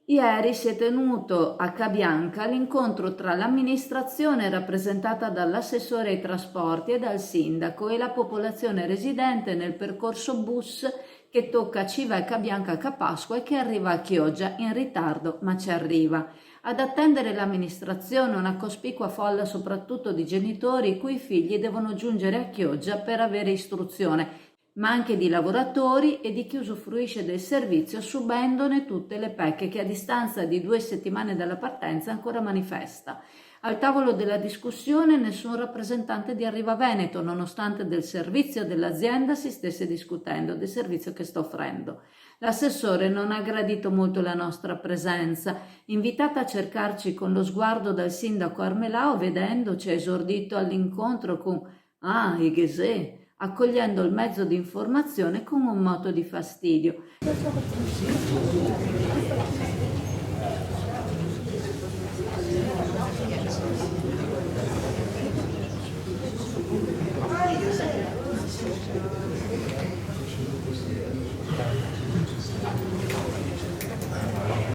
Ieri si è tenuto a Cabianca l'incontro tra l'amministrazione rappresentata dall'assessore ai trasporti e dal sindaco e la popolazione residente nel percorso bus che tocca Civa e Cabianca a Capasqua e che arriva a Chioggia, in ritardo ma ci arriva. Ad attendere l'amministrazione una cospicua folla soprattutto di genitori i cui figli devono giungere a Chioggia per avere istruzione, ma anche di lavoratori e di chi usufruisce del servizio subendone tutte le pecche che a distanza di 2 settimane dalla partenza ancora manifesta. Al tavolo della discussione nessun rappresentante di Arriva Veneto, nonostante del servizio dell'azienda si stesse discutendo, del servizio che sta offrendo. L'assessore non ha gradito molto la nostra presenza, invitata a cercarci con lo sguardo dal sindaco Armelao, vedendoci ha esordito all'incontro con «Ah, e che se?» accogliendo il mezzo di informazione con un moto di fastidio.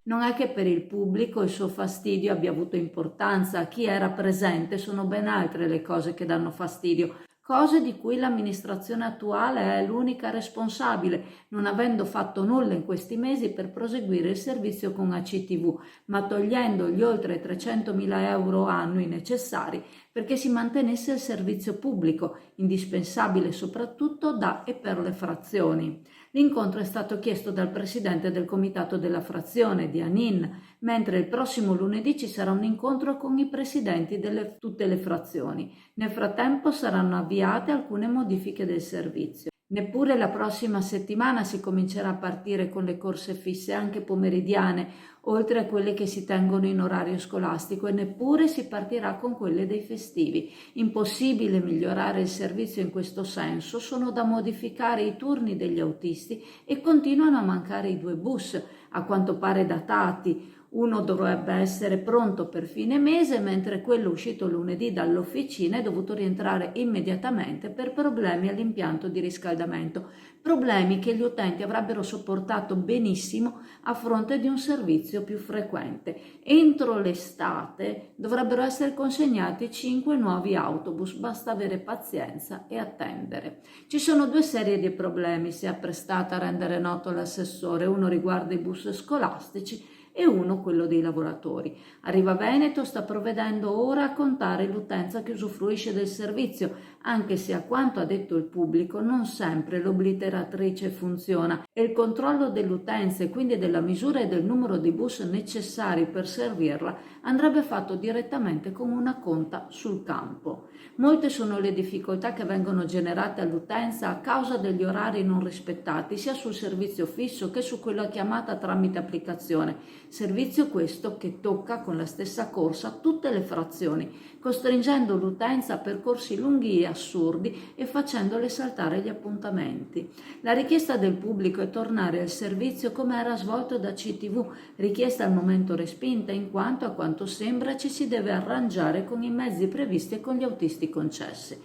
Non è che per il pubblico il suo fastidio abbia avuto importanza, a chi era presente sono ben altre le cose che danno fastidio, cose di cui l'amministrazione attuale è l'unica responsabile, non avendo fatto nulla in questi mesi per proseguire il servizio con ACTV, ma togliendo gli oltre 300.000 euro annui necessari perché si mantenesse il servizio pubblico, indispensabile soprattutto da e per le frazioni. L'incontro è stato chiesto dal presidente del comitato della frazione, di Anin, mentre il prossimo lunedì ci sarà un incontro con i presidenti di tutte le frazioni. Nel frattempo saranno avviate alcune modifiche del servizio. Neppure la prossima settimana si comincerà a partire con le corse fisse anche pomeridiane, oltre a quelle che si tengono in orario scolastico, e neppure si partirà con quelle dei festivi. Impossibile migliorare il servizio in questo senso, sono da modificare i turni degli autisti e continuano a mancare i 2 bus, a quanto pare datati. Uno dovrebbe essere pronto per fine mese, mentre quello uscito lunedì dall'officina è dovuto rientrare immediatamente per problemi all'impianto di riscaldamento, problemi che gli utenti avrebbero sopportato benissimo a fronte di un servizio più frequente. Entro l'estate dovrebbero essere consegnati 5 nuovi autobus, basta avere pazienza e attendere. Ci sono 2 serie di problemi, si è apprestata a rendere noto l'assessore, uno riguarda i bus scolastici e uno quello dei lavoratori. Arriva Veneto sta provvedendo ora a contare l'utenza che usufruisce del servizio, anche se a quanto ha detto il pubblico non sempre l'obliteratrice funziona e il controllo dell'utenza e quindi della misura e del numero di bus necessari per servirla andrebbe fatto direttamente con una conta sul campo. Molte sono le difficoltà che vengono generate all'utenza a causa degli orari non rispettati sia sul servizio fisso che su quello a chiamata tramite applicazione. Servizio questo che tocca con la stessa corsa tutte le frazioni, costringendo l'utenza a percorsi lunghi e assurdi e facendole saltare gli appuntamenti. La richiesta del pubblico è tornare al servizio come era svolto da CTV, richiesta al momento respinta in quanto a quanto sembra ci si deve arrangiare con i mezzi previsti e con gli autisti concessi.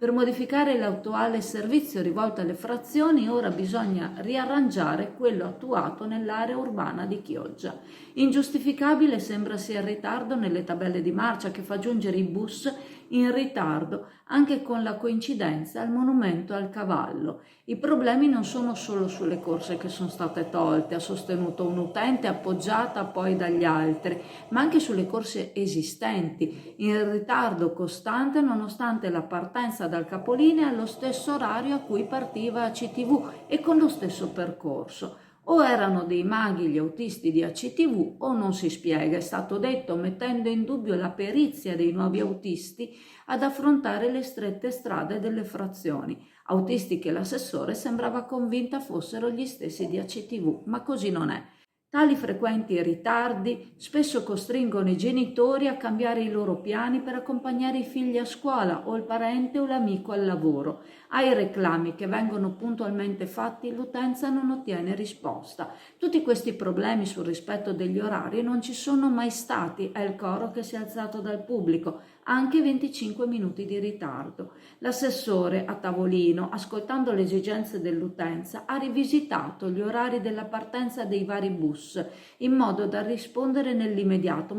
Per modificare l'attuale servizio rivolto alle frazioni ora bisogna riarrangiare quello attuato nell'area urbana di Chioggia. Ingiustificabile sembra sia il ritardo nelle tabelle di marcia che fa giungere i bus in ritardo anche con la coincidenza al monumento al cavallo. I problemi non sono solo sulle corse che sono state tolte, ha sostenuto un utente appoggiata poi dagli altri, ma anche sulle corse esistenti, in ritardo costante nonostante la partenza dal capolinea allo stesso orario a cui partiva ACTV e con lo stesso percorso. O erano dei maghi gli autisti di ACTV o non si spiega, è stato detto mettendo in dubbio la perizia dei nuovi autisti ad affrontare le strette strade delle frazioni, autisti che l'assessore sembrava convinta fossero gli stessi di ACTV, ma così non è. Tali frequenti ritardi spesso costringono i genitori a cambiare i loro piani per accompagnare i figli a scuola o il parente o l'amico al lavoro. Ai reclami che vengono puntualmente fatti l'utenza non ottiene risposta. Tutti questi problemi sul rispetto degli orari non ci sono mai stati, è il coro che si è alzato dal pubblico. anche 25 minuti di ritardo. L'assessore a tavolino, ascoltando le esigenze dell'utenza, ha rivisitato gli orari della partenza dei vari bus in modo da rispondere nell'immediato.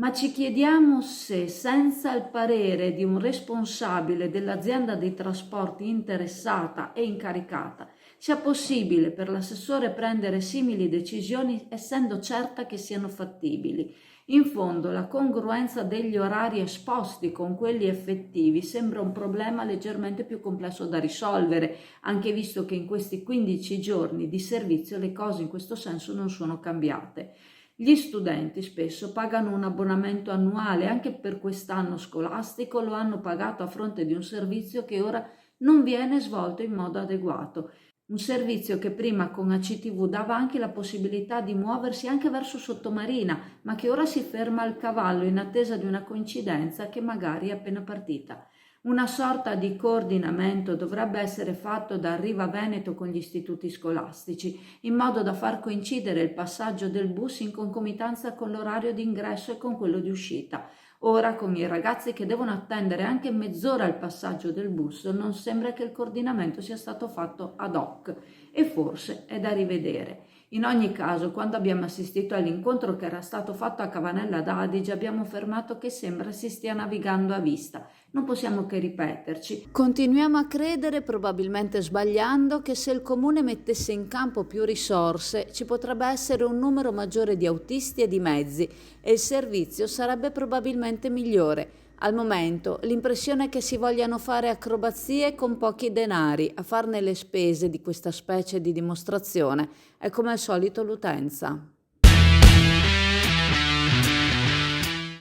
Ma ci chiediamo se, senza il parere di un responsabile dell'azienda dei trasporti interessata e incaricata, sia possibile per l'assessore prendere simili decisioni essendo certa che siano fattibili. In fondo, la congruenza degli orari esposti con quelli effettivi sembra un problema leggermente più complesso da risolvere, anche visto che in questi 15 giorni di servizio le cose in questo senso non sono cambiate. Gli studenti spesso pagano un abbonamento annuale, anche per quest'anno scolastico lo hanno pagato a fronte di un servizio che ora non viene svolto in modo adeguato. Un servizio che prima con ACTV dava anche la possibilità di muoversi anche verso sottomarina, ma che ora si ferma al cavallo in attesa di una coincidenza che magari è appena partita. Una sorta di coordinamento dovrebbe essere fatto da Riva Veneto con gli istituti scolastici, in modo da far coincidere il passaggio del bus in concomitanza con l'orario di ingresso e con quello di uscita. Ora, con i ragazzi che devono attendere anche mezz'ora il passaggio del bus, non sembra che il coordinamento sia stato fatto ad hoc e forse è da rivedere. In ogni caso, quando abbiamo assistito all'incontro che era stato fatto a Cavanella d'Adige, abbiamo affermato che sembra si stia navigando a vista. Non possiamo che ripeterci. Continuiamo a credere, probabilmente sbagliando, che se il comune mettesse in campo più risorse ci potrebbe essere un numero maggiore di autisti e di mezzi e il servizio sarebbe probabilmente migliore. Al momento l'impressione è che si vogliano fare acrobazie con pochi denari. A farne le spese di questa specie di dimostrazione è come al solito l'utenza.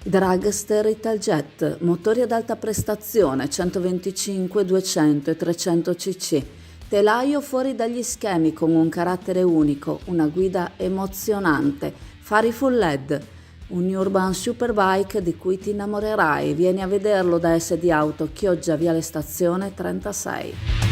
Dragster Italjet, motori ad alta prestazione 125, 200 e 300 cc. Telaio fuori dagli schemi con un carattere unico, una guida emozionante, fari full LED. Un Urban Superbike di cui ti innamorerai. Vieni a vederlo da SD Auto, Chioggia Viale Stazione 36.